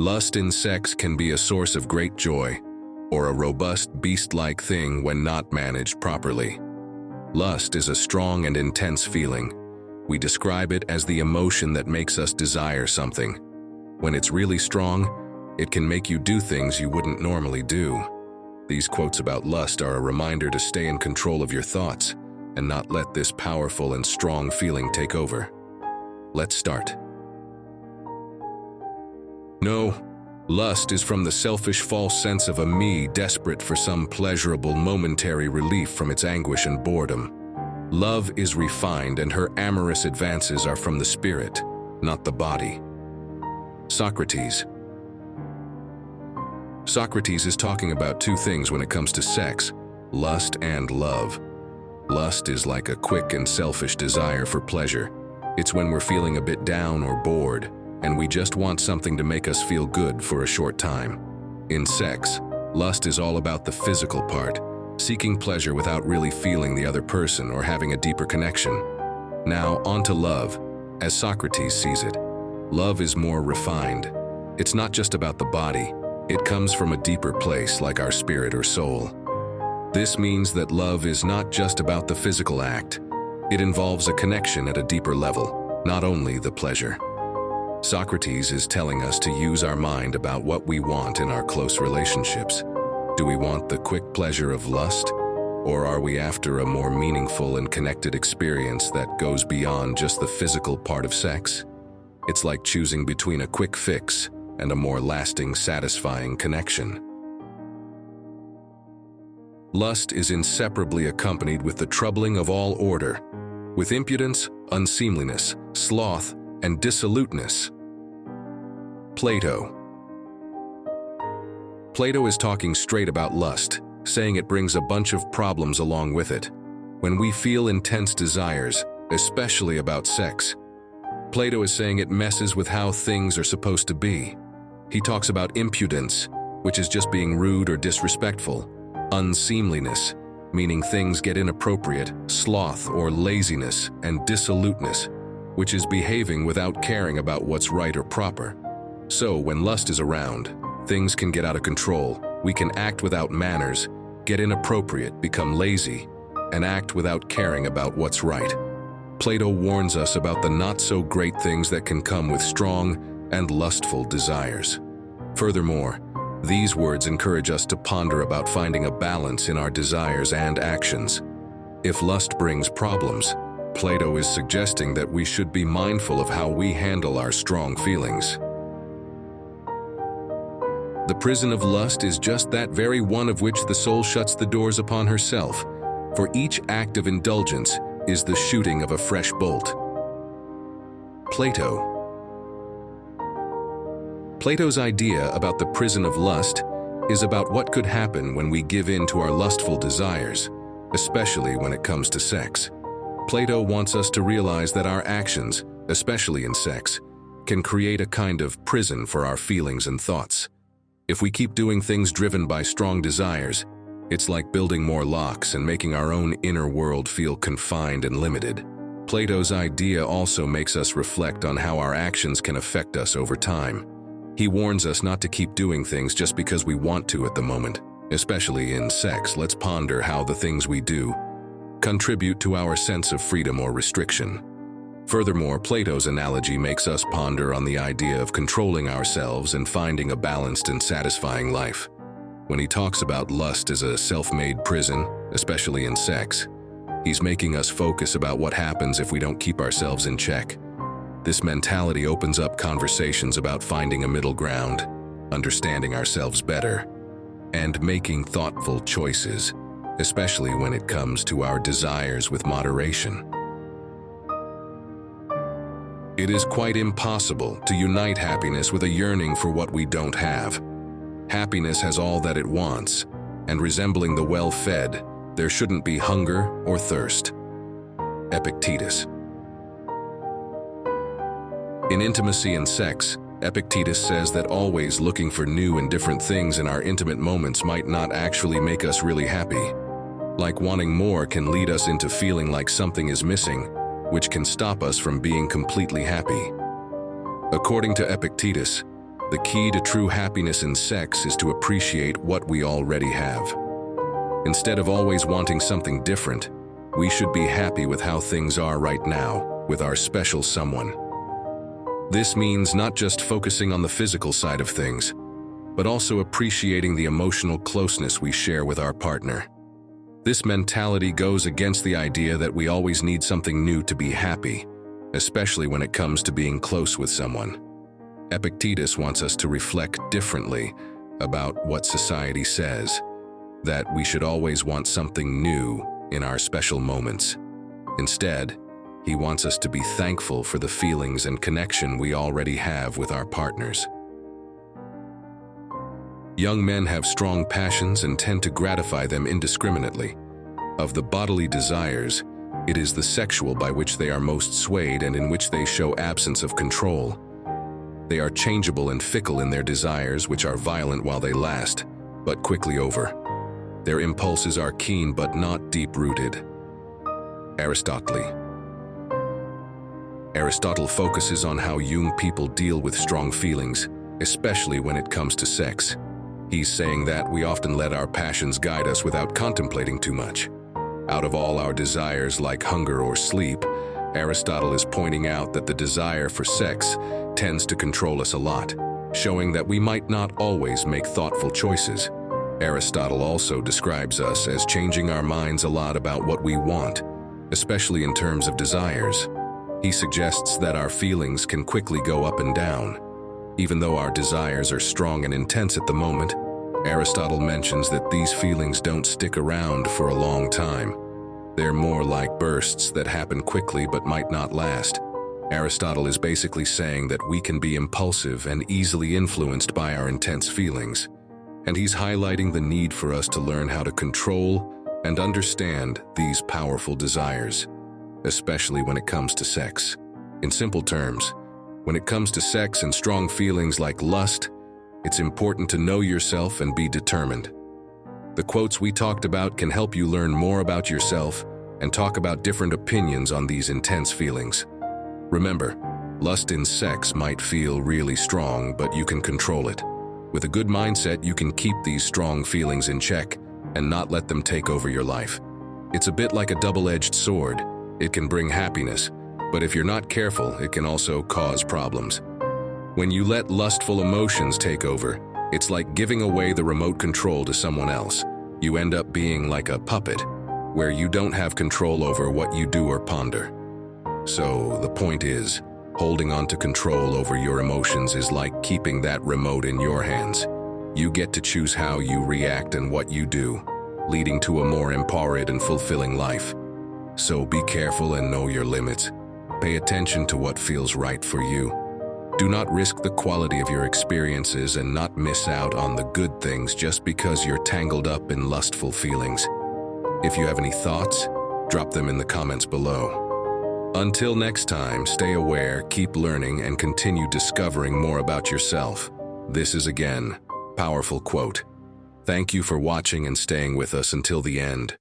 Lust in sex can be a source of great joy, or a robust beast-like thing when not managed properly. Lust is a strong and intense feeling. We describe it as the emotion that makes us desire something. When it's really strong, it can make you do things you wouldn't normally do. These quotes about lust are a reminder to stay in control of your thoughts and not let this powerful and strong feeling take over. Let's start. No, lust is from the selfish false sense of a me desperate for some pleasurable momentary relief from its anguish and boredom. Love is refined and her amorous advances are from the spirit, not the body. Socrates is talking about two things when it comes to sex: lust and love. Lust is like a quick and selfish desire for pleasure. It's when we're feeling a bit down or bored, and we just want something to make us feel good for a short time. In sex, lust is all about the physical part, seeking pleasure without really feeling the other person or having a deeper connection. Now, on to love. As Socrates sees it, love is more refined. It's not just about the body. It comes from a deeper place, like our spirit or soul. This means that love is not just about the physical act. It involves a connection at a deeper level, not only the pleasure. Socrates is telling us to use our mind about what we want in our close relationships. Do we want the quick pleasure of lust, or are we after a more meaningful and connected experience that goes beyond just the physical part of sex? It's like choosing between a quick fix and a more lasting, satisfying connection. Lust is inseparably accompanied with the troubling of all order, with impudence, unseemliness, sloth, and dissoluteness. Plato is talking straight about lust, saying it brings a bunch of problems along with it. When we feel intense desires, especially about sex, Plato is saying it messes with how things are supposed to be. He talks about impudence, which is just being rude or disrespectful; unseemliness, meaning things get inappropriate; sloth or laziness; and dissoluteness, which is behaving without caring about what's right or proper. So when lust is around, things can get out of control. We can act without manners, get inappropriate, become lazy, and act without caring about what's right. Plato warns us about the not-so-great things that can come with strong and lustful desires. Furthermore, these words encourage us to ponder about finding a balance in our desires and actions. If lust brings problems, Plato is suggesting that we should be mindful of how we handle our strong feelings. The prison of lust is just that very one of which the soul shuts the doors upon herself, for each act of indulgence is the shooting of a fresh bolt. Plato's idea about the prison of lust is about what could happen when we give in to our lustful desires, especially when it comes to sex. Plato wants us to realize that our actions, especially in sex, can create a kind of prison for our feelings and thoughts. If we keep doing things driven by strong desires, it's like building more locks and making our own inner world feel confined and limited. Plato's idea also makes us reflect on how our actions can affect us over time. He warns us not to keep doing things just because we want to at the moment. Especially in sex, let's ponder how the things we do contribute to our sense of freedom or restriction. Furthermore, Plato's analogy makes us ponder on the idea of controlling ourselves and finding a balanced and satisfying life. When he talks about lust as a self-made prison, especially in sex, he's making us focus about what happens if we don't keep ourselves in check. This mentality opens up conversations about finding a middle ground, understanding ourselves better, and making thoughtful choices, especially when it comes to our desires with moderation. It is quite impossible to unite happiness with a yearning for what we don't have. Happiness has all that it wants, and resembling the well-fed, there shouldn't be hunger or thirst. Epictetus. In Intimacy and Sex, Epictetus says that always looking for new and different things in our intimate moments might not actually make us really happy. Like wanting more can lead us into feeling like something is missing, which can stop us from being completely happy. According to Epictetus, The key to true happiness in sex is to appreciate what we already have. Instead of always wanting something different, we should be happy with how things are right now, with our special someone. This means not just focusing on the physical side of things, but also appreciating the emotional closeness we share with our partner. This mentality goes against the idea that we always need something new to be happy, especially when it comes to being close with someone. Epictetus wants us to reflect differently about what society says, that we should always want something new in our special moments. Instead, he wants us to be thankful for the feelings and connection we already have with our partners. Young men have strong passions and tend to gratify them indiscriminately. Of the bodily desires, it is the sexual by which they are most swayed and in which they show absence of control. They are changeable and fickle in their desires, which are violent while they last, but quickly over. Their impulses are keen but not deep-rooted. Aristotle focuses on how young people deal with strong feelings, especially when it comes to sex. He's saying that we often let our passions guide us without contemplating too much. Out of all our desires like hunger or sleep, Aristotle is pointing out that the desire for sex tends to control us a lot, showing that we might not always make thoughtful choices. Aristotle also describes us as changing our minds a lot about what we want, especially in terms of desires. He suggests that our feelings can quickly go up and down. Even though our desires are strong and intense at the moment, Aristotle mentions that these feelings don't stick around for a long time. They're more like bursts that happen quickly but might not last. Aristotle is basically saying that we can be impulsive and easily influenced by our intense feelings, and he's highlighting the need for us to learn how to control and understand these powerful desires, especially when it comes to sex. In simple terms, when it comes to sex and strong feelings like lust, it's important to know yourself and be determined. The quotes we talked about can help you learn more about yourself and talk about different opinions on these intense feelings. Remember, lust in sex might feel really strong, but you can control it. With a good mindset, you can keep these strong feelings in check and not let them take over your life. It's a bit like a double-edged sword. It can bring happiness, but if you're not careful, it can also cause problems. When you let lustful emotions take over, it's like giving away the remote control to someone else. You end up being like a puppet, where you don't have control over what you do or ponder. So the point is, holding on to control over your emotions is like keeping that remote in your hands. You get to choose how you react and what you do, leading to a more empowered and fulfilling life. So be careful and know your limits. Pay attention to what feels right for you. Do not risk the quality of your experiences and not miss out on the good things just because you're tangled up in lustful feelings. If you have any thoughts, drop them in the comments below. Until next time, stay aware, keep learning, and continue discovering more about yourself. This is again, powerful quote. Thank you for watching and staying with us until the end.